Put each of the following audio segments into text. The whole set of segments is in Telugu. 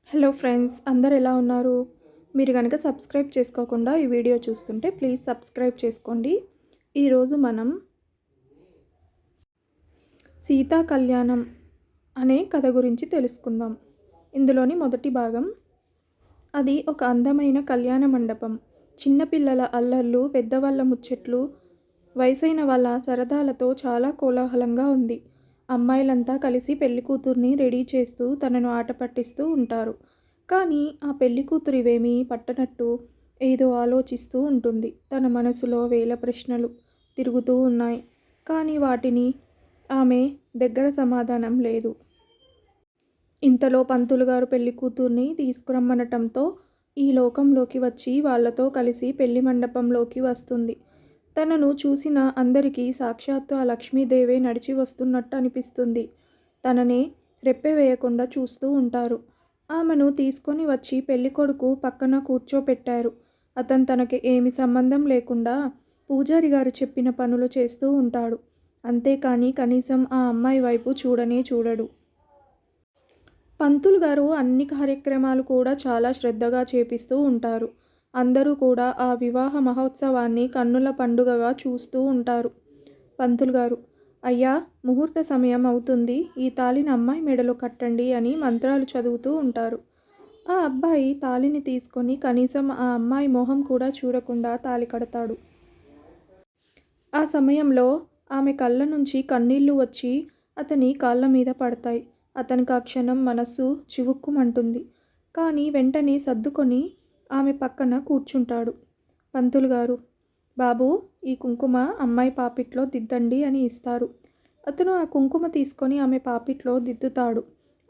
హలో ఫ్రెండ్స్, అందరు ఎలా ఉన్నారు? మీరు కనుక సబ్స్క్రైబ్ చేసుకోకుండా ఈ వీడియో చూస్తుంటే ప్లీజ్ సబ్స్క్రైబ్ చేసుకోండి. ఈరోజు మనం సీతా కళ్యాణం అనే కథ గురించి తెలుసుకుందాం. ఇందులోని మొదటి భాగం. అది ఒక అందమైన కళ్యాణ మండపం. చిన్నపిల్లల అల్లర్లు, పెద్దవాళ్ళ ముచ్చట్లు, వయసైన వాళ్ళ సరదాలతో చాలా కోలాహలంగా ఉంది. అమ్మాయిలంతా కలిసి పెళ్లికూతుర్ని రెడీ చేస్తూ తనను ఆట పట్టిస్తూ ఉంటారు. కానీ ఆ పెళ్లికూతురు ఇవేమీ పట్టనట్టు ఏదో ఆలోచిస్తూ ఉంటుంది. తన మనసులో వేల ప్రశ్నలు తిరుగుతూ ఉన్నాయి. కానీ వాటిని ఆమె దగ్గర సమాధానం లేదు. ఇంతలో పంతులు గారు పెళ్లికూతుర్ని తీసుకురమ్మనటంతో ఈ లోకంలోకి వచ్చి వాళ్లతో కలిసి పెళ్లి మండపంలోకి వస్తుంది. తనను చూసిన అందరికీ సాక్షాత్తు ఆ లక్ష్మీదేవే నడిచి వస్తున్నట్టు అనిపిస్తుంది. తననే రెప్పే వేయకుండా చూస్తూ ఉంటారు. ఆమెను తీసుకొని వచ్చి పెళ్ళికొడుకు పక్కన కూర్చోపెట్టారు. అతను తనకి ఏమి సంబంధం లేకుండా పూజారి గారు చెప్పిన పనులు చేస్తూ ఉంటాడు. అంతేకాని కనీసం ఆ అమ్మాయి వైపు చూడనే చూడడు. పంతులు గారు అన్ని కార్యక్రమాలు కూడా చాలా శ్రద్ధగా చేపిస్తూ ఉంటారు. అందరూ కూడా ఆ వివాహ మహోత్సవాన్ని కన్నుల పండుగగా చూస్తూ ఉంటారు. పంతులు గారు, అయ్యా, ముహూర్త సమయం అవుతుంది, ఈ తాళిని అమ్మాయి మెడలో కట్టండి అని మంత్రాలు చదువుతూ ఉంటారు. ఆ అబ్బాయి తాళిని తీసుకొని కనీసం ఆ అమ్మాయి మొహం కూడా చూడకుండా తాళి కడతాడు. ఆ సమయంలో ఆమె కళ్ళ నుంచి కన్నీళ్లు వచ్చి అతని కాళ్ళ మీద పడతాయి. అతనికి ఆ క్షణం మనస్సు చివుక్కుమంటుంది. కానీ వెంటనే సర్దుకొని ఆమె పక్కన కూర్చుంటాడు. పంతులు గారు, బాబు, ఈ కుంకుమ అమ్మాయి పాపిట్లో దిద్దండి అని ఇస్తారు. అతను ఆ కుంకుమ తీసుకొని ఆమె పాపిట్లో దిద్దుతాడు.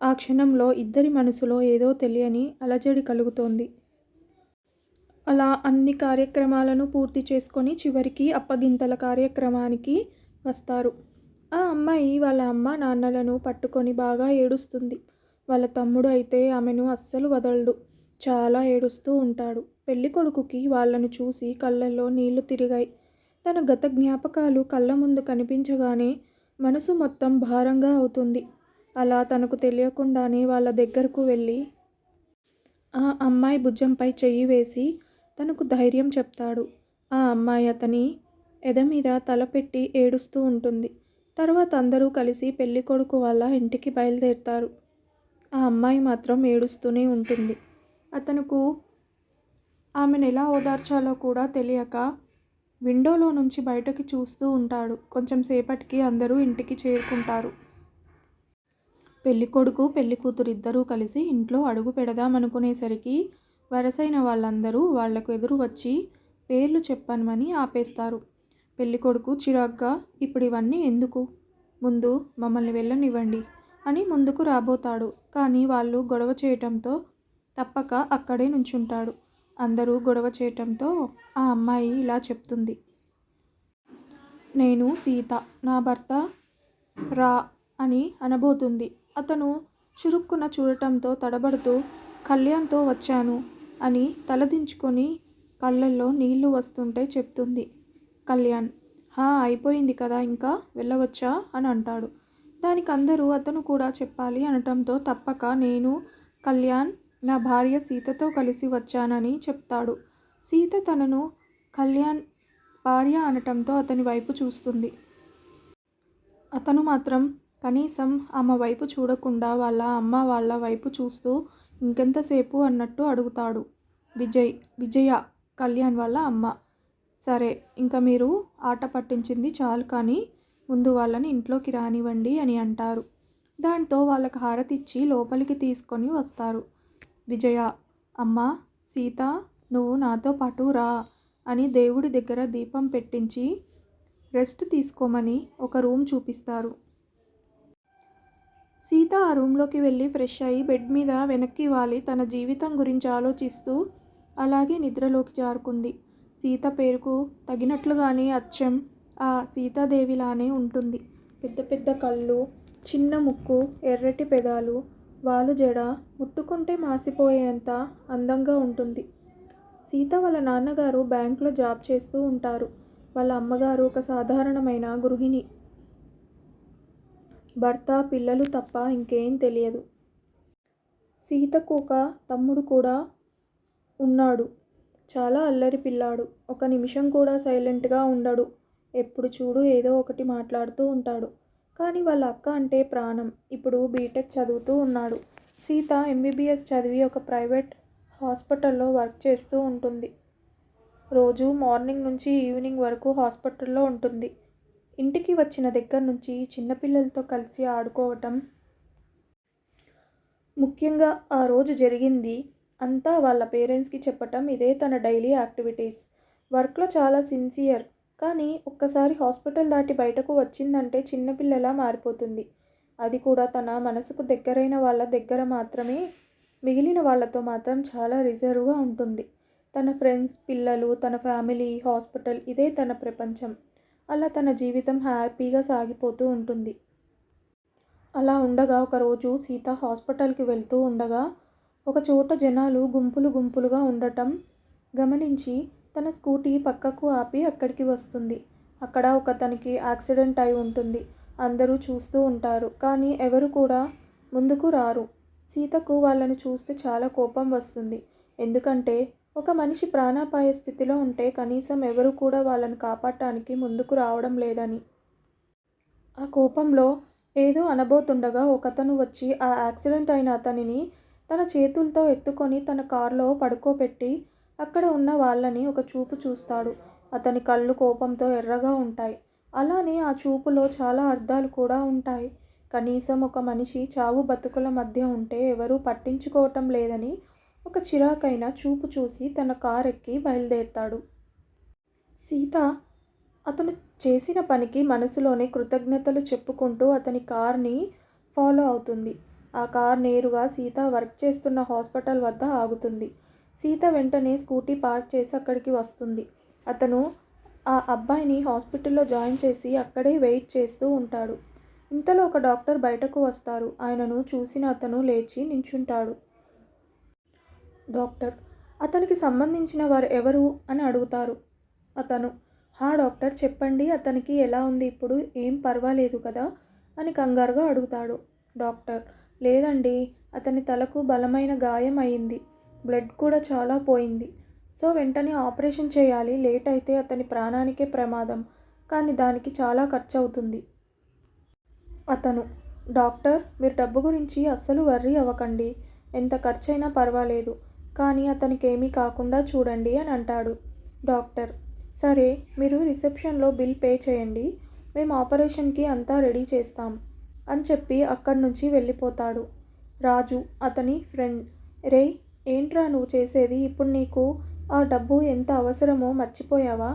ఆ క్షణంలో ఇద్దరి మనసులో ఏదో తెలియని అలజడి కలుగుతోంది. అలా అన్ని కార్యక్రమాలను పూర్తి చేసుకొని చివరికి అప్పగింతల కార్యక్రమానికి వస్తారు. ఆ అమ్మాయి వాళ్ళ అమ్మ నాన్నలను పట్టుకొని బాగా ఏడుస్తుంది. వాళ్ళ తమ్ముడు అయితే ఆమెను అస్సలు వదలడు. చాలా ఏడుస్తూ ఉంటాడు. పెళ్ళికొడుకుకి వాళ్ళను చూసి కళ్ళల్లో నీళ్లు తిరిగాయి. తన గత జ్ఞాపకాలు కళ్ళ ముందు కనిపించగానే మనసు మొత్తం భారంగా అవుతుంది. అలా తనకు తెలియకుండానే వాళ్ళ దగ్గరకు వెళ్ళి ఆ అమ్మాయి భుజంపై చెయ్యి వేసి తనకు ధైర్యం చెప్తాడు. ఆ అమ్మాయి అతని ఎద మీద తలపెట్టి ఏడుస్తూ ఉంటుంది. తర్వాత అందరూ కలిసి పెళ్ళికొడుకు వాళ్ళ ఇంటికి బయలుదేరుతారు. ఆ అమ్మాయి మాత్రం ఏడుస్తూనే ఉంటుంది. అతనుకు ఆమెను ఎలా ఓదార్చాలో కూడా తెలియక విండోలో నుంచి బయటకి చూస్తూ ఉంటాడు. కొంచెం సేపటికి అందరూ ఇంటికి చేరుకుంటారు. పెళ్ళికొడుకు పెళ్ళికూతురు ఇద్దరూ కలిసి ఇంట్లో అడుగు పెడదామనుకునేసరికి వరసైన వాళ్ళందరూ వాళ్లకు ఎదురు వచ్చి పేర్లు చెప్పనమని ఆపేస్తారు. పెళ్ళికొడుకు చిరాగ్గా, ఇప్పుడు ఇవన్నీ ఎందుకు, ముందు మమ్మల్ని వెళ్ళనివ్వండి అని ముందుకు రాబోతాడు. కానీ వాళ్ళు గొడవ చేయటంతో తప్పక అక్కడే నుంచుంటాడు. అందరూ గొడవ చేయటంతో ఆ అమ్మాయి ఇలా చెప్తుంది. నేను సీత, నా భర్త రా అని అనబోతుంది. అతను చురుక్కున చూడటంతో తడబడుతూ కళ్యాణ్తో వచ్చాను అని తలదించుకొని కళ్ళల్లో నీళ్లు వస్తుంటే చెప్తుంది. కళ్యాణ్, అయిపోయింది కదా, ఇంకా వెళ్ళవచ్చా అని అంటాడు. దానికి అందరూ అతను కూడా చెప్పాలి అనటంతో తప్పక నేను కళ్యాణ్ నా భార్య సీతతో కలిసి వచ్చానని చెప్తాడు. సీత తనను కళ్యాణ్ భార్య అనటంతో అతని వైపు చూస్తుంది. అతను మాత్రం కనీసం ఆమె వైపు చూడకుండా వాళ్ళ అమ్మ వాళ్ళ వైపు చూస్తూ ఇంకెంతసేపు అన్నట్టు అడుగుతాడు. విజయ కళ్యాణ్ వాళ్ళ అమ్మ. సరే, ఇంకా మీరు ఆట పట్టించింది చాలు, కానీ ముందు వాళ్ళని ఇంట్లోకి రానివ్వండి అని అంటారు. దాంతో వాళ్ళకి హారతిచ్చి లోపలికి తీసుకొని వస్తారు. విజయ, అమ్మా సీత, నువ్వు నాతో పాటు రా అని దేవుడి దగ్గర దీపం పెట్టించి రెస్ట్ తీసుకోమని ఒక రూమ్ చూపిస్తారు. సీత ఆ రూమ్లోకి వెళ్ళి ఫ్రెష్ అయ్యి బెడ్ మీద వెనక్కి వాలి తన జీవితం గురించి ఆలోచిస్తూ అలాగే నిద్రలోకి జారుకుంది. సీత పేరుకు తగినట్లుగానే అచ్చం ఆ సీతాదేవిలానే ఉంటుంది. పెద్ద పెద్ద కళ్ళు, చిన్న ముక్కు, ఎర్రటి పెదాలు, వాలు జడ, ముట్టుకుంటే మాసిపోయేంత అందంగా ఉంటుంది. సీత వాళ్ళ నాన్నగారు బ్యాంకులో జాబ్ చేస్తూ ఉంటారు. వాళ్ళ అమ్మగారు ఒక సాధారణమైన గృహిణి. భర్త, పిల్లలు తప్ప ఇంకేం తెలియదు. సీతకు ఒక తమ్ముడు కూడా ఉన్నాడు. చాలా అల్లరి పిల్లాడు. ఒక నిమిషం కూడా సైలెంట్గా ఉండడు. ఎప్పుడు చూడు ఏదో ఒకటి మాట్లాడుతూ ఉంటాడు. కానీ వాళ్ళ అక్క అంటే ప్రాణం. ఇప్పుడు బీటెక్ చదువుతూ ఉన్నాడు. సీత ఎంబీబీఎస్ చదివి ఒక ప్రైవేట్ హాస్పిటల్లో వర్క్ చేస్తూ ఉంటుంది. రోజు మార్నింగ్ నుంచి ఈవినింగ్ వరకు హాస్పిటల్లో ఉంటుంది. ఇంటికి వచ్చిన దగ్గర నుంచి చిన్నపిల్లలతో కలిసి ఆడుకోవటం, ముఖ్యంగా ఆ రోజు జరిగింది అంతా వాళ్ళ పేరెంట్స్కి చెప్పటం ఇదే తన డైలీ యాక్టివిటీస్. వర్క్లో చాలా సిన్సియర్. కానీ ఒక్కసారి హాస్పిటల్ దాటి బయటకు వచ్చిందంటే చిన్నపిల్లలా మారిపోతుంది. అది కూడా తన మనసుకు దగ్గరైన వాళ్ళ దగ్గర మాత్రమే. మిగిలిన వాళ్ళతో మాత్రం చాలా రిజర్వ్గా ఉంటుంది. తన ఫ్రెండ్స్, పిల్లలు, తన ఫ్యామిలీ, హాస్పిటల్ ఇదే తన ప్రపంచం. అలా తన జీవితం హ్యాపీగా సాగిపోతూ ఉంటుంది. అలా ఉండగా ఒకరోజు సీత హాస్పిటల్కి వెళ్తూ ఉండగా ఒక చోట జనాలు గుంపులు గుంపులుగా ఉండటం గమనించి తన స్కూటీ పక్కకు ఆపి అక్కడికి వస్తుంది. అక్కడ ఒకతనికి యాక్సిడెంట్ అయి ఉంటుంది. అందరూ చూస్తూ ఉంటారు. కానీ ఎవరు కూడా ముందుకు రారు. సీతకు వాళ్ళను చూస్తే చాలా కోపం వస్తుంది. ఎందుకంటే ఒక మనిషి ప్రాణాపాయ స్థితిలో ఉంటే కనీసం ఎవరు కూడా వాళ్ళను కాపాడటానికి ముందుకు రావడం లేదని. ఆ కోపంలో ఏదో అనబోతుండగా ఒకతను వచ్చి ఆ యాక్సిడెంట్ అయిన అతనిని తన చేతులతో ఎత్తుకొని తన కారులో పడుకోబెట్టి అక్కడ ఉన్న వాళ్ళని ఒక చూపు చూస్తాడు. అతని కళ్ళు కోపంతో ఎర్రగా ఉంటాయి. అలానే ఆ చూపులో చాలా అర్థాలు కూడా ఉంటాయి. కనీసం ఒక మనిషి చావు బతుకుల మధ్య ఉంటే ఎవరూ పట్టించుకోవటం లేదని ఒక చిరాకైన చూపు చూసి తన కారు ఎక్కి బయలుదేరుతాడు. సీత అతను చేసిన పనికి మనసులోనే కృతజ్ఞతలు చెప్పుకుంటూ అతని కార్ని ఫాలో అవుతుంది. ఆ కార్ నేరుగా సీత వర్క్ చేస్తున్న హాస్పిటల్ వద్ద ఆగుతుంది. సీత వెంటనే స్కూటీ పార్క్ చేసి అక్కడికి వస్తుంది. అతను ఆ అబ్బాయిని హాస్పిటల్లో జాయిన్ చేసి అక్కడే వెయిట్ చేస్తూ ఉంటాడు. ఇంతలో ఒక డాక్టర్ బయటకు వస్తారు. ఆయనను చూసిన అతను లేచి నించుంటాడు. డాక్టర్ అతనికి సంబంధించిన వారు ఎవరు అని అడుగుతారు. అతను డాక్టర్ చెప్పండి, అతనికి ఎలా ఉంది ఇప్పుడు, ఏం పర్వాలేదు కదా అని కంగారుగా అడుగుతాడు. డాక్టర్ లేదండి, అతని తలకు బలమైన గాయం అయింది. బ్లడ్ కూడా చాలా పోయింది. సో వెంటనే ఆపరేషన్ చేయాలి. లేట్ అయితే అతని ప్రాణానికే ప్రమాదం. కానీ దానికి చాలా ఖర్చు అవుతుంది. అతను డాక్టర్ మీరు డబ్బు గురించి అస్సలు వర్రీ అవ్వకండి. ఎంత ఖర్చైనా పర్వాలేదు. కానీ అతనికి ఏమీ కాకుండా చూడండి అని అంటాడు. డాక్టర్ సరే, మీరు రిసెప్షన్లో బిల్ పే చేయండి. మేము ఆపరేషన్కి అంతా రెడీ చేస్తాం అని చెప్పి అక్కడి నుంచి వెళ్ళిపోతాడు. రాజు అతని ఫ్రెండ్ రేయ్ ఏంట్రా నువ్వు చేసేది? ఇప్పుడు నీకు ఆ డబ్బు ఎంత అవసరమో మర్చిపోయావా?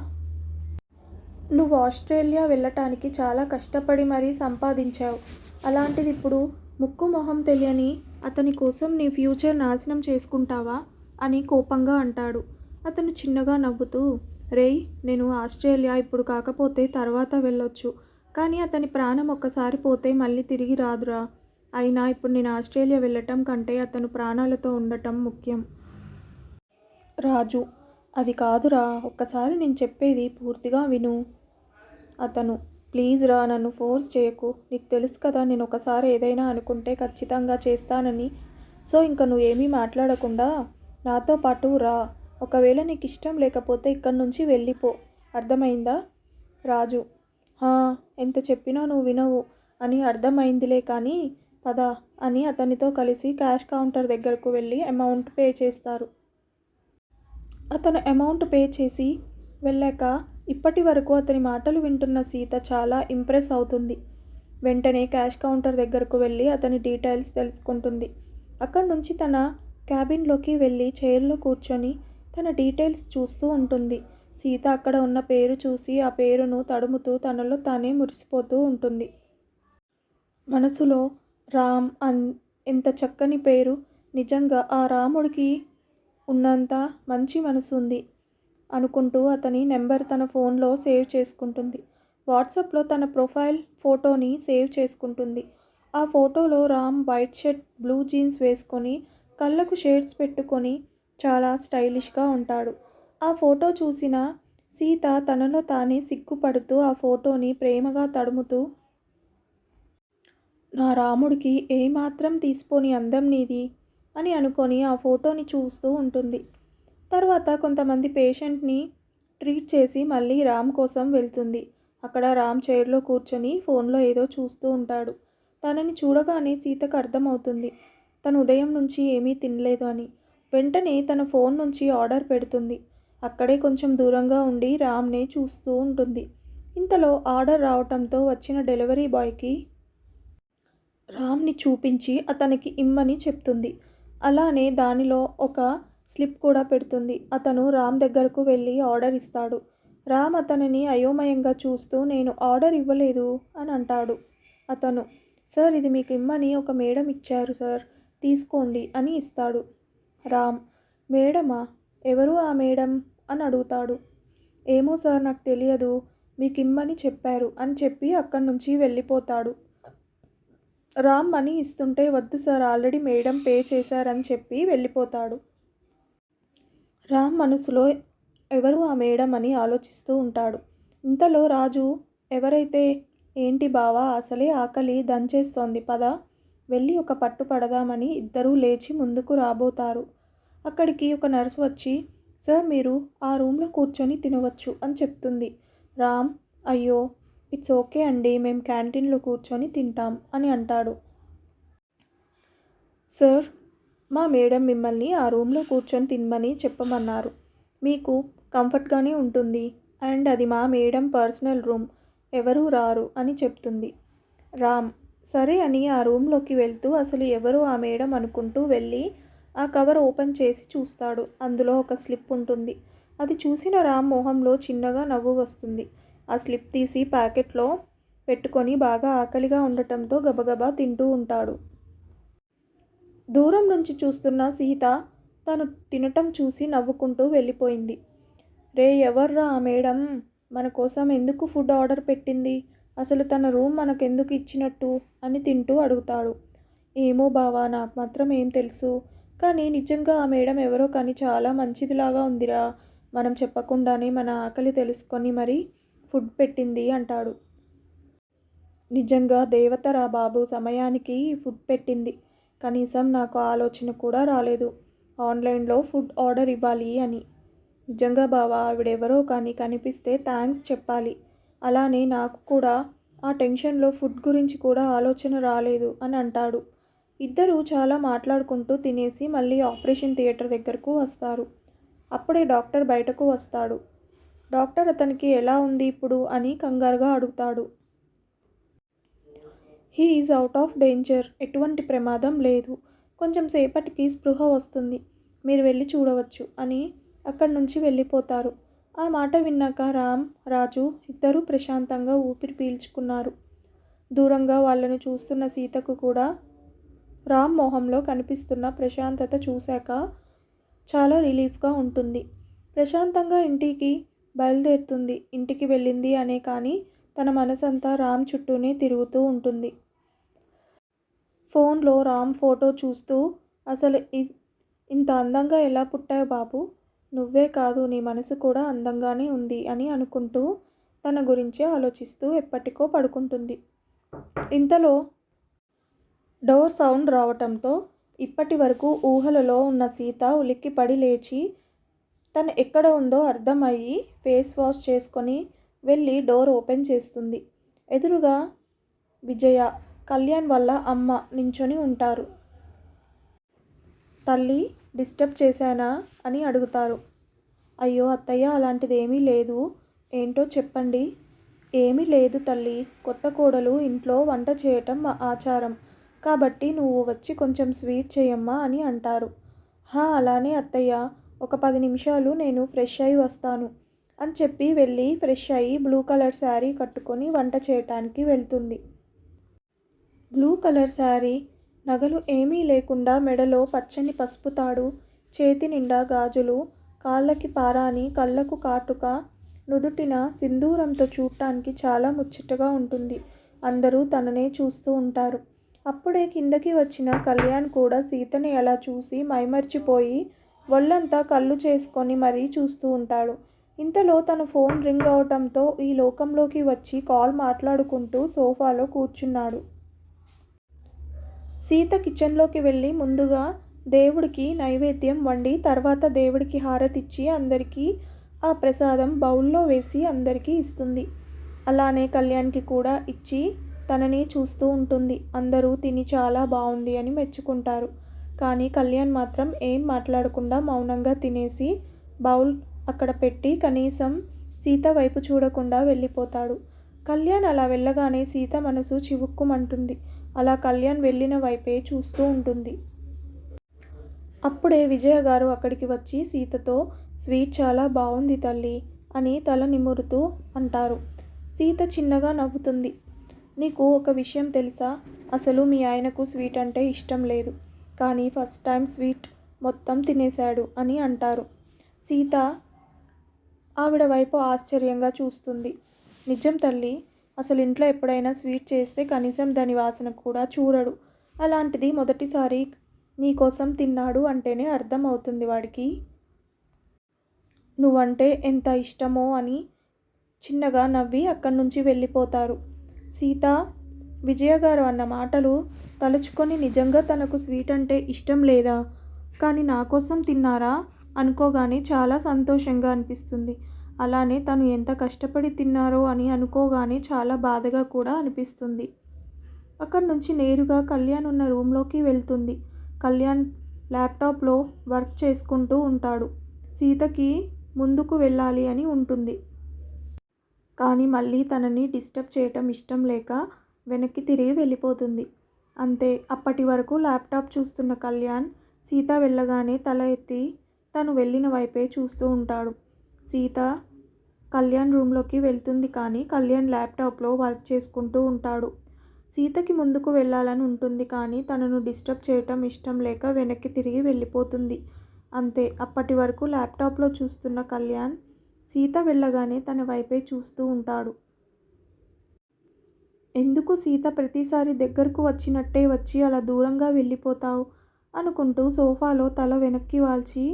నువ్వు ఆస్ట్రేలియా వెళ్ళటానికి చాలా కష్టపడి మరీ సంపాదించావు. అలాంటిది ఇప్పుడు ముక్కు మొహం తెలియని అతని కోసం నీ ఫ్యూచర్ నాశనం చేసుకుంటావా అని కోపంగా అంటాడు. అతను చిన్నగా నవ్వుతూ రేయ్ నేను ఆస్ట్రేలియా ఇప్పుడు కాకపోతే తర్వాత వెళ్ళొచ్చు. కానీ అతని ప్రాణం ఒక్కసారి పోతే మళ్ళీ తిరిగి రాదురా. అయినా ఇప్పుడు నేను ఆస్ట్రేలియా వెళ్ళటం కంటే అతను ప్రాణాలతో ఉండటం ముఖ్యం. రాజు అది కాదురా, ఒక్కసారి నేను చెప్పేది పూర్తిగా విను. అతను ప్లీజ్ రా, నన్ను ఫోర్స్ చేయకు. నీకు తెలుసు కదా నేను ఒకసారి ఏదైనా అనుకుంటే ఖచ్చితంగా చేస్తానని. సో ఇంక నువ్వేమీ మాట్లాడకుండా నాతో పాటు రా. ఒకవేళ నీకు ఇష్టం లేకపోతే ఇక్కడి నుంచి వెళ్ళిపో. అర్థమైందా? రాజు ఎంత చెప్పినా నువ్వు వినవు అని అర్థమైందిలే కానీ పద అని అతనితో కలిసి క్యాష్ కౌంటర్ దగ్గరకు వెళ్ళి అమౌంట్ పే చేస్తారు. అతను అమౌంట్ పే చేసి వెళ్ళాక ఇప్పటి వరకు అతని మాటలు వింటున్న సీత చాలా ఇంప్రెస్ అవుతుంది. వెంటనే క్యాష్ కౌంటర్ దగ్గరకు వెళ్ళి అతని డీటెయిల్స్ తెలుసుకుంటుంది. అక్కడి నుంచి తన క్యాబిన్లోకి వెళ్ళి చైర్లో కూర్చొని తన డీటెయిల్స్ చూస్తూ ఉంటుంది. సీత అక్కడ ఉన్న పేరు చూసి ఆ పేరును తడుముతూ తనలో తానే మురిసిపోతూ ఉంటుంది. మనసులో రామ్ ఎంత చక్కని పేరు. నిజంగా ఆ రాముడికి ఉన్నంత మంచి మనసు ఉంది అనుకుంటూ అతని నెంబర్ తన ఫోన్లో సేవ్ చేసుకుంటుంది. వాట్సాప్లో తన ప్రొఫైల్ ఫోటోని సేవ్ చేసుకుంటుంది. ఆ ఫోటోలో Ram white shirt, blue jeans వేసుకొని కళ్ళకు షేడ్స్ పెట్టుకొని చాలా స్టైలిష్గా ఉంటాడు. ఆ ఫోటో చూసిన సీత తనలో తానే సిగ్గుపడుతూ ఆ ఫోటోని ప్రేమగా తడుముతూ నా రాముడికి ఏమాత్రం తీసిపోని అందం నీది అని అనుకొని ఆ ఫోటోని చూస్తూ ఉంటుంది. తర్వాత కొంతమంది పేషెంట్ని ట్రీట్ చేసి మళ్ళీ రామ్ కోసం వెళ్తుంది. అక్కడ రామ్ చైర్లో కూర్చొని ఫోన్లో ఏదో చూస్తూ ఉంటాడు. తనని చూడగానే సీతకు అర్థమవుతుంది తను ఉదయం నుంచి ఏమీ తినలేదు అని. వెంటనే తన ఫోన్ నుంచి ఆర్డర్ పెడుతుంది. అక్కడే కొంచెం దూరంగా ఉండి రామ్నే చూస్తూ ఉంటుంది. ఇంతలో ఆర్డర్ రావటంతో వచ్చిన డెలివరీ బాయ్కి రామ్ని చూపించి అతనికి ఇమ్మని చెప్తుంది. అలానే దానిలో ఒక స్లిప్ కూడా పెడుతుంది. అతను రామ్ దగ్గరకు వెళ్ళి ఆర్డర్ ఇస్తాడు. రామ్ అతనిని అయోమయంగా చూస్తూ నేను ఆర్డర్ ఇవ్వలేదు అని అంటాడు. అతను సార్ ఇది మీకు ఇమ్మని ఒక మేడం ఇచ్చారు సార్, తీసుకోండి అని ఇస్తాడు. రామ్ మేడమా, ఎవరు ఆ మేడం అని అడుగుతాడు. ఏమో సార్ నాకు తెలియదు, మీకు ఇమ్మని చెప్పారు అని చెప్పి అక్కడి నుంచి వెళ్ళిపోతాడు. రామ్ మనీ ఇస్తుంటే వద్దు సార్ ఆల్రెడీ మేడం పే చేశారని చెప్పి వెళ్ళిపోతాడు. రామ్ మనసులో ఎవరు ఆ మేడం అని ఆలోచిస్తూ ఉంటాడు. ఇంతలో రాజు ఎవరైతే ఏంటి బావా అసలే ఆకలి దంచేస్తోంది పద వెళ్ళి ఒక పట్టు పడదామని ఇద్దరూ లేచి ముందుకు రాబోతారు. అక్కడికి ఒక నర్సు వచ్చి సార్ మీరు ఆ రూమ్లో కూర్చొని తినవచ్చు అని చెప్తుంది. రామ్ అయ్యో ఇట్స్ ఓకే అండి, మేము క్యాంటీన్లో కూర్చొని తింటాం అని అంటాడు. సార్ మా మేడం మిమ్మల్ని ఆ రూమ్లో కూర్చొని తినమని చెప్పమన్నారు, మీకు కంఫర్ట్గానే ఉంటుంది అండ్ అది మా మేడం పర్సనల్ రూమ్, ఎవరూ రారు అని చెప్తుంది. రామ్ సరే అని ఆ రూమ్లోకి వెళ్తూ అసలు ఎవరు ఆ మేడం అనుకుంటూ వెళ్ళి ఆ కవర్ ఓపెన్ చేసి చూస్తాడు. అందులో ఒక స్లిప్ ఉంటుంది. అది చూసిన రామ్ మొహంలో చిన్నగా నవ్వు వస్తుంది. ఆ స్లిప్ తీసి ప్యాకెట్లో పెట్టుకొని బాగా ఆకలిగా ఉండటంతో గబగబా తింటూ ఉంటాడు. దూరం నుంచి చూస్తున్న సీత తను తినటం చూసి నవ్వుకుంటూ వెళ్ళిపోయింది. రే ఎవర్రా ఆ మేడం, మన కోసం ఎందుకు ఫుడ్ ఆర్డర్ పెట్టింది, అసలు తన రూమ్ మనకెందుకు ఇచ్చినట్టు అని తింటూ అడుగుతాడు. ఏమో బావా నాకు మాత్రం ఏం తెలుసు, కానీ నిజంగా ఆ మేడం ఎవరో కానీ చాలా మంచిదిలాగా ఉందిరా, మనం చెప్పకుండానే మన ఆకలి తెలుసుకొని మరీ ఫుడ్ పెట్టింది అంటాడు. నిజంగా దేవతరా బాబు, సమయానికి ఫుడ్ పెట్టింది, కనీసం నాకు ఆలోచన కూడా రాలేదు ఆన్లైన్లో ఫుడ్ ఆర్డర్ ఇవ్వాలి అని. నిజంగా బావా ఆవిడెవరో కానీ కనిపిస్తే థ్యాంక్స్ చెప్పాలి, అలానే నాకు కూడా ఆ టెన్షన్లో ఫుడ్ గురించి కూడా ఆలోచన రాలేదు అని అంటాడు. ఇద్దరూ చాలా మాట్లాడుకుంటూ తినేసి మళ్ళీ ఆపరేషన్ థియేటర్ దగ్గరకు వస్తారు. అప్పుడే డాక్టర్ బయటకు వస్తాడు. డాక్టర్ అతనికి ఎలా ఉంది ఇప్పుడు అని కంగారుగా అడుగుతాడు. He is out of danger, ఎటువంటి ప్రమాదం లేదు, కొంచెం సేపటికి స్పృహ వస్తుంది, మీరు వెళ్ళి చూడవచ్చు అని అక్కడి నుంచి వెళ్ళిపోతారు. ఆ మాట విన్నాక రామ్ రాజు ఇద్దరూ ప్రశాంతంగా ఊపిరి పీల్చుకున్నారు. దూరంగా వాళ్ళను చూస్తున్న సీతకు కూడా రామ్ మొహంలో కనిపిస్తున్న ప్రశాంతత చూశాక చాలా రిలీఫ్గా ఉంటుంది. ప్రశాంతంగా ఇంటికి బయలుదేరుతుంది. ఇంటికి వెళ్ళింది అనే కానీ తన మనసంతా రామ్ చుట్టూనే తిరుగుతూ ఉంటుంది. ఫోన్లో రామ్ ఫోటో చూస్తూ అసలు ఇంత అందంగా ఎలా పుట్టావు బాబు, నువ్వే కాదు నీ మనసు కూడా అందంగానే ఉంది అని అనుకుంటూ తన గురించే ఆలోచిస్తూ ఎప్పటికో పడుకుంటుంది. ఇంతలో డోర్ సౌండ్ రావటంతో ఇప్పటి వరకు ఊహలలో ఉన్న సీత ఉలిక్కిపడి లేచి తను ఎక్కడ ఉందో అర్థమయ్యి ఫేస్ వాష్ చేసుకొని వెళ్ళి డోర్ ఓపెన్ చేస్తుంది. ఎదురుగా విజయ, కళ్యాణ్ వాళ్ళ అమ్మ నించొని ఉంటారు. తల్లి డిస్టర్బ్ చేశానా అని అడుగుతారు. అయ్యో అత్తయ్య అలాంటిది ఏమీ లేదు, ఏంటో చెప్పండి. ఏమీ లేదు తల్లి, కొత్త కోడలు ఇంట్లో వంట చేయటం మా ఆచారం, కాబట్టి నువ్వు వచ్చి కొంచెం స్వీట్ చేయమ్మా అని అంటారు. అలానే అత్తయ్య, ఒక 10 నిమిషాలు నేను ఫ్రెష్ అయి వస్తాను అని చెప్పి వెళ్ళి ఫ్రెష్ అయ్యి బ్లూ కలర్ శారీ కట్టుకొని వంట చేయటానికి వెళ్తుంది. బ్లూ కలర్ శారీ, నగలు ఏమీ లేకుండా మెడలో పచ్చని పసుపు తాడు, చేతి నిండా గాజులు, కాళ్ళకి పారాని, కళ్ళకు కాటుక, నుదుటిన సింధూరంతో చూడటానికి చాలా ముచ్చటగా ఉంటుంది. అందరూ తననే చూస్తూ ఉంటారు. అప్పుడే కిందకి వచ్చిన కళ్యాణ్ కూడా సీతని అలా చూసి మైమర్చిపోయి ఒళ్ళంతా కళ్ళు చేసుకొని మరీ చూస్తూ ఉంటాడు. ఇంతలో తన ఫోన్ రింగ్ అవటంతో ఈ లోకంలోకి వచ్చి కాల్ మాట్లాడుకుంటూ సోఫాలో కూర్చున్నాడు. సీత కిచెన్లోకి వెళ్ళి ముందుగా దేవుడికి నైవేద్యం వండి తర్వాత దేవుడికి హారతిచ్చి అందరికీ ఆ ప్రసాదం బౌల్లో వేసి అందరికీ ఇస్తుంది. అలానే కళ్యాణ్కి కూడా ఇచ్చి తనని చూస్తూ ఉంటుంది. అందరూ తిని చాలా బాగుంది అని మెచ్చుకుంటారు. కానీ కళ్యాణ్ మాత్రం ఏం మాట్లాడకుండా మౌనంగా తినేసి బౌల్ అక్కడ పెట్టి కనీసం సీత వైపు చూడకుండా వెళ్ళిపోతాడు. కళ్యాణ్ అలా వెళ్ళగానే సీత మనసు చివుక్కుమంటుంది. అలా కళ్యాణ్ వెళ్ళిన వైపే చూస్తూ ఉంటుంది. అప్పుడే విజయ గారు అక్కడికి వచ్చి సీతతో స్వీట్ చాలా బాగుంది తల్లి అని తల నిమురుతూ అంటారు. సీత చిన్నగా నవ్వుతుంది. నీకు ఒక విషయం తెలుసా? అసలు మీ ఆయనకు స్వీట్ అంటే ఇష్టం లేదు, కానీ ఫస్ట్ టైం స్వీట్ మొత్తం తినేశాడు అని అంటారు. సీత ఆవిడ వైపు ఆశ్చర్యంగా చూస్తుంది. నిజం తల్లి, అసలు ఇంట్లో ఎప్పుడైనా స్వీట్ చేస్తే కనీసం దాని వాసన కూడా చూడడు. అలాంటిది మొదటిసారి నీకోసం తిన్నాడు అంటేనే అర్థం అవుతుంది వాడికి నువ్వంటే ఎంత ఇష్టమో అని చిన్నగా నవ్వి అక్కడి నుంచి వెళ్ళిపోతారు. సీత విజయ గారు అన్న మాటలు తలుచుకొని నిజంగా తనకు స్వీట్ అంటే ఇష్టం లేదా, కానీ నా కోసం తిన్నారా అనుకోగానే చాలా సంతోషంగా అనిపిస్తుంది. అలానే తను ఎంత కష్టపడి తిన్నారో అని అనుకోగానే చాలా బాధగా కూడా అనిపిస్తుంది. అక్కడి నుంచి నేరుగా కళ్యాణ్ ఉన్న రూమ్లోకి వెళ్తుంది. కళ్యాణ్ ల్యాప్టాప్లో వర్క్ చేసుకుంటూ ఉంటాడు. సీతకి ముందుకు వెళ్ళాలి అని ఉంటుంది, కానీ మళ్ళీ తనని డిస్టర్బ్ చేయటం ఇష్టం లేక వెనక్కి తిరిగి వెళ్ళిపోతుంది. అంతే. అప్పటి వరకు ల్యాప్టాప్ చూస్తున్న కళ్యాణ్ సీత వెళ్ళగానే తల ఎత్తి తను వెళ్ళిన వైపే చూస్తూ ఉంటాడు. సీత కళ్యాణ్ రూమ్లోకి వెళ్తుంది, కానీ కళ్యాణ్ ల్యాప్టాప్లో వర్క్ చేసుకుంటూ ఉంటాడు. సీతకి ముందుకు వెళ్ళాలని ఉంటుంది, కానీ తనను డిస్టర్బ్ చేయటం ఇష్టం లేక వెనక్కి తిరిగి వెళ్ళిపోతుంది. అంతే. అప్పటి వరకు ల్యాప్టాప్లో చూస్తున్న కళ్యాణ్ సీత వెళ్ళగానే తన వైపే చూస్తూ ఉంటాడు. ఎందుకు సీత ప్రతిసారి దగ్గరకు వచ్చినట్టే వచ్చి అలా దూరంగా వెళ్ళిపోతావు అనుకుంటూ సోఫాలో తల వెనక్కి వాల్చి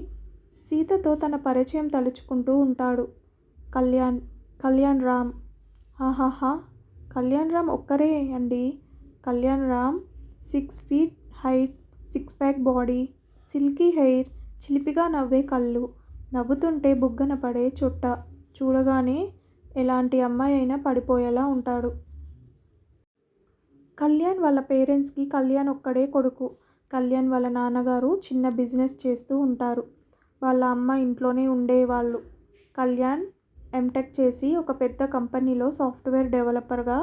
సీతతో తన పరిచయం తలుచుకుంటూ ఉంటాడు. కళ్యాణ్ రామ్. హాహాహా, కళ్యాణ్ రామ్ ఒక్కరే అండి. Kalyan Ram 6 feet height, 6 pack body, silky hair, చిలిపిగా నవ్వే కళ్ళు, నవ్వుతుంటే బుగ్గన పడే చుట్ట, చూడగానే ఎలాంటి అమ్మాయి అయినా పడిపోయేలా ఉంటాడు. కళ్యాణ్ వాళ్ళ పేరెంట్స్కి కళ్యాణ్ ఒక్కడే కొడుకు. కళ్యాణ్ వాళ్ళ నాన్నగారు చిన్న బిజినెస్ చేస్తూ ఉంటారు. వాళ్ళ అమ్మ ఇంట్లోనే ఉండేవాళ్ళు. కళ్యాణ్ ఎంటెక్ చేసి ఒక పెద్ద కంపెనీలో సాఫ్ట్వేర్ డెవలపర్గా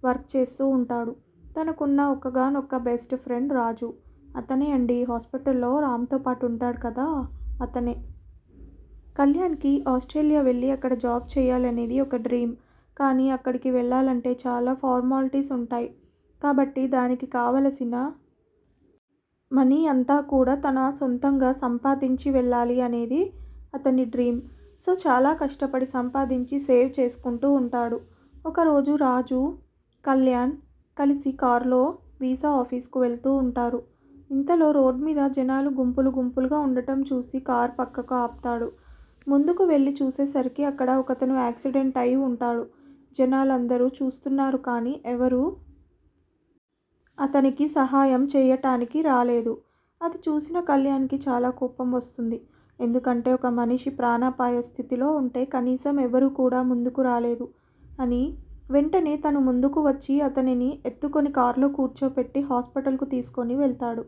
వర్క్ చేస్తూ ఉంటాడు. తనకున్న ఒక్కగానొక్క బెస్ట్ ఫ్రెండ్ రాజు. అతనే అండి హాస్పిటల్లో రామ్తో పాటు ఉంటాడు కదా, అతనే. కళ్యాణ్కి ఆస్ట్రేలియా వెళ్ళి అక్కడ జాబ్ చేయాలనేది ఒక డ్రీమ్. కానీ అక్కడికి వెళ్ళాలంటే చాలా ఫార్మాలిటీస్ ఉంటాయి. కాబట్టి దానికి కావలసిన మనీ అంతా కూడా తన సొంతంగా సంపాదించి వెళ్ళాలి అనేది అతని డ్రీమ్. సో చాలా కష్టపడి సంపాదించి సేవ్ చేసుకుంటూ ఉంటాడు. ఒకరోజు రాజు, కళ్యాణ్ కలిసి కారులో వీసా ఆఫీస్కు వెళ్తూ ఉంటారు. ఇంతలో రోడ్ మీద జనాలు గుంపులు గుంపులుగా ఉండటం చూసి కార్ పక్కకు ఆపుతాడు. ముందుకు వెళ్ళి చూసేసరికి అక్కడ ఒకతను యాక్సిడెంట్ అయి ఉంటాడు. జనాలందరూ చూస్తున్నారు, కానీ ఎవరూ అతనికి సహాయం చేయటానికి రాలేదు. అది చూసిన కళ్యాణ్కి చాలా కోపం వస్తుంది. ఎందుకంటే ఒక మనిషి ప్రాణాపాయ స్థితిలో ఉంటే కనీసం ఎవరు కూడా ముందుకు రాలేదు అని. వెంటనే తను ముందుకు వచ్చి అతనిని ఎత్తుకొని కారులో కూర్చోపెట్టి హాస్పిటల్కు తీసుకొని వెళ్తాడు.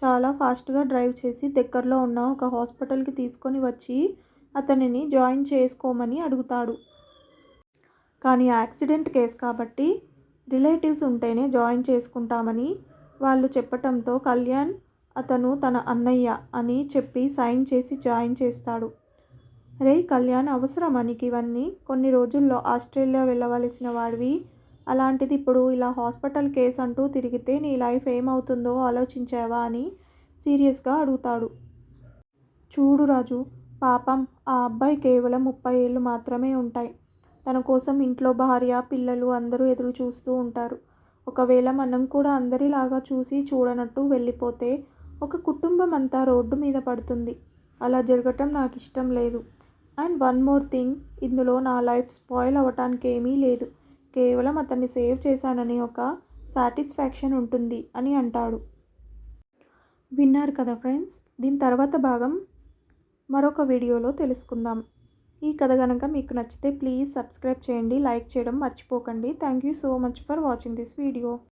చాలా ఫాస్ట్గా డ్రైవ్ చేసి దగ్గరలో ఉన్న ఒక హాస్పిటల్కి తీసుకొని వచ్చి అతనిని జాయిన్ చేసుకోమని అడుగుతాడు. కానీ యాక్సిడెంట్ కేసు కాబట్టి రిలేటివ్స్ ఉంటేనే జాయిన్ చేసుకుంటామని వాళ్ళు చెప్పటంతో కళ్యాణ్ అతను తన అన్నయ్య అని చెప్పి సైన్ చేసి జాయిన్ చేస్తాడు. రేయ్ కళ్యాణ్, అవసరమా నీకు ఇవన్నీ? కొన్ని రోజుల్లో ఆస్ట్రేలియా వెళ్ళవలసిన వాడివి. అలాంటిది ఇప్పుడు ఇలా హాస్పిటల్ కేసు అంటూ తిరిగితే నీ లైఫ్ ఏమవుతుందో ఆలోచించావా అని సీరియస్గా అడుగుతాడు. చూడు రాజు, పాపం ఆ అబ్బాయి కేవలం 30 ఏళ్ళు మాత్రమే ఉంటాయి. తన కోసం ఇంట్లో భార్య, పిల్లలు అందరూ ఎదురు చూస్తూ ఉంటారు. ఒకవేళ మనం కూడా అందరిలాగా చూసి చూడనట్టు వెళ్ళిపోతే ఒక కుటుంబం అంతా రోడ్డు మీద పడుతుంది. అలా జరగటం నాకు ఇష్టం లేదు. అండ్ వన్ మోర్ థింగ్, ఇందులో నా లైఫ్ స్పాయిల్ అవ్వటానికి ఏమీ లేదు. కేవలం అతన్ని సేవ్ చేశానని ఒక సాటిస్ఫాక్షన్ ఉంటుంది అని అంటాడు. విన్నారు కదా ఫ్రెండ్స్, దీని తర్వాత భాగం మరొక వీడియోలో తెలుసుకుందాం. ఈ కథ కనుక మీకు నచ్చితే ప్లీజ్ సబ్స్క్రైబ్ చేయండి, లైక్ చేయడం మర్చిపోకండి. Thank you so much for watching this video.